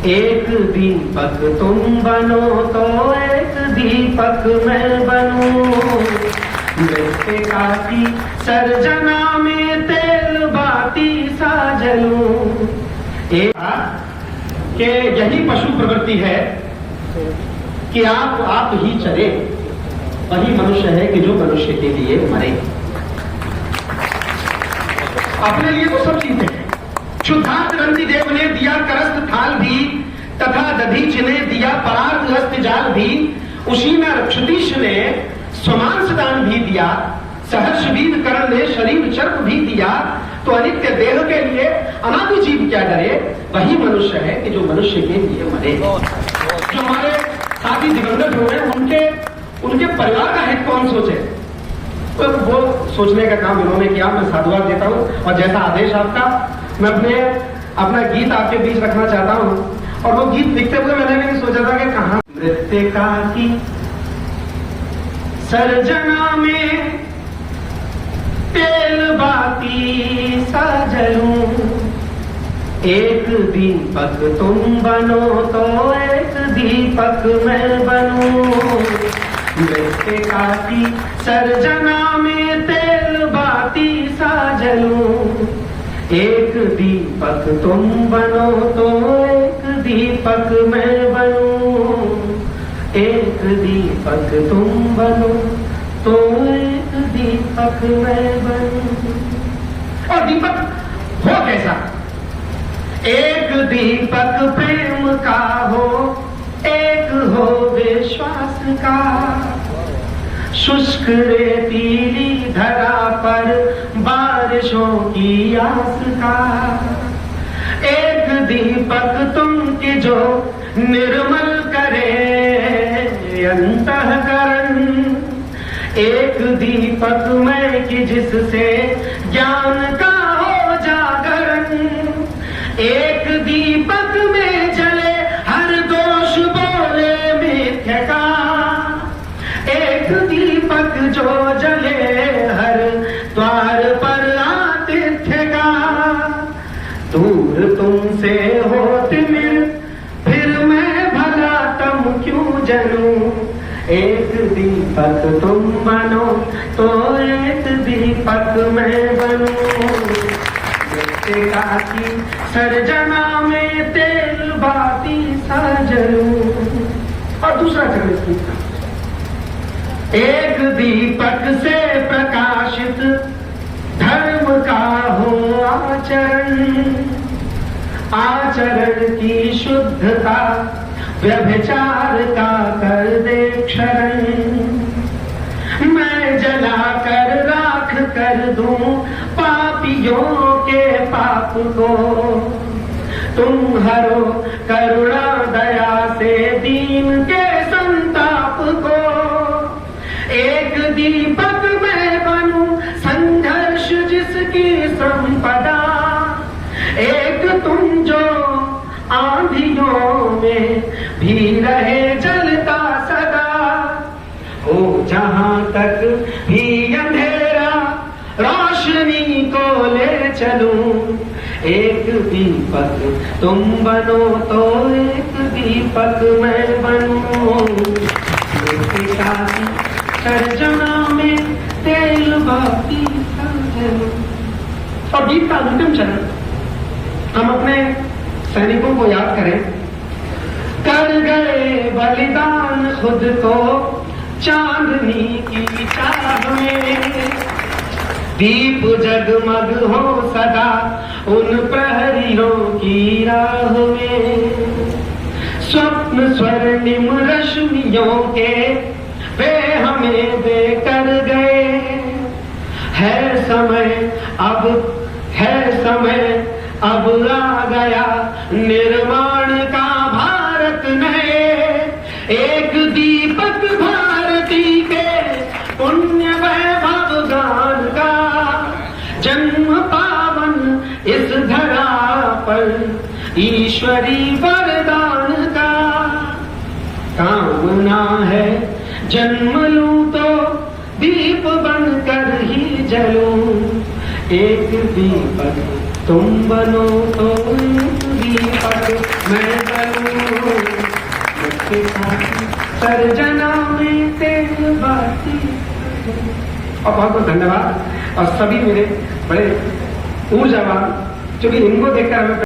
एक दीपक तुम बनो तो एक दीपक मैं बनूं, मृत्तिका की सर्जना में तेल बाती सा जलूं। कि यही पशु प्रवृत्ति है कि आप ही चले, वही मनुष्य है कि जो मनुष्य के लिए मरे। अपने लिए तो सब चीजें हैं। शुद्धार्थ रंति देव ने दिया करस्त थाल भी, तथा दधीच ने दिया परार्थ हस्त जाल भी, उसी में रक्षतीश ने स्वमांस दान भी दिया, सहर्ष वीर करण ने शरीर चर्प भी दिया। तो अनित्य देह के लिए अनादि जीव क्या करे, वही मनुष्य है कि जो मनुष्य के लिए मरे। जो हमारे साथी दिवंगत हो गए उनके परिवार का हित कौन सोचे, तो वो सोचने का काम इन्होंने किया। मैं साधुवाद देता हूँ और जैसा आदेश आपका, मैं अपना गीत आपके बीच रखना चाहता हूँ। और वो गीत लिखते हुए मैंने भी सोचा था कि कहाँ मृत्तिका की सर्जना में तेल बाती सा जलूं, एक दीपक तुम बनो तो एक दीपक मैं बनूं, मृत्तिका की सर्जना में तेल बाती सा जलूं, एक दीपक तुम बनो तो एक दीपक मैं बनूं, एक दीपक तुम बनो तो एक दीपक मैं बनूं। और दीपक हो कैसा? एक दीपक प्रेम का हो, एक हो विश्वास का, शुष्क रेतीली धरा पर बारिशों की आस का। एक दीपक तुम के जो निर्मल करे अंतःकरण, एक दीपक मैं कि जिससे ज्ञान का हो जागरण, एक दीपक में जले हर दोष बोले मिथ्या का, एक दीपक जो जले हर द्वार पर आतिथ्य का। दूर तुमसे होत मिल फिर मैं भला तम क्यों जलूं, एक दीपक तुम बनो तो एक दीपक मैं बनूं, मृत्तिका की सर्जना में तेल बाती सा जलूं। और दूसरा चरण इस गीत का, एक दीपक से प्रकाशित धर्म का हो आचरण, आचरण की शुद्धता व्यभिचार का कर दे क्षरण, मैं जला कर राख कर दूं पापियों के पाप को, तुम हरो करुणा दया से दीन के संताप को, एक दीपक मैं बनूं संघर्ष जिसकी संपदा, एक तुम जो आंधियों में भी रहे जलता सदा, हो जहां तक भी अंधेरा रोशनी को ले चलूं, एक दीपक तुम बनो तो एक दीपक मैं बनूं, मृत्तिका की सर्जना में तेल बाती सा जलूं। और गीत का अंतिम चरण हम अपने सैनिकों को याद करें। कर गए बलिदान खुद को चांदनी की चाह में, दीप जगमग हो सदा उन प्रहरियों की राह में, स्वप्न स्वर्णिम रश्मियों के वे हमें देकर गए, है समय अब आ गया निर्माण का भारत नए, एक दीपक भारती के पुण्य वैभव गान का, जन्म पावन इस धरा पर ईश्वरी वरदान का, कामना है जन्म लूं तो दीप बनकर ही जलूं, एक दीपक तुम बनो तो एक दीपक मैं बनूं उसके साथी, सर्जना में तेरे बाती। और बहुत बहुत धन्यवाद। और सभी मेरे बड़े ऊर्जावान, जो कि इनको देखकर हमें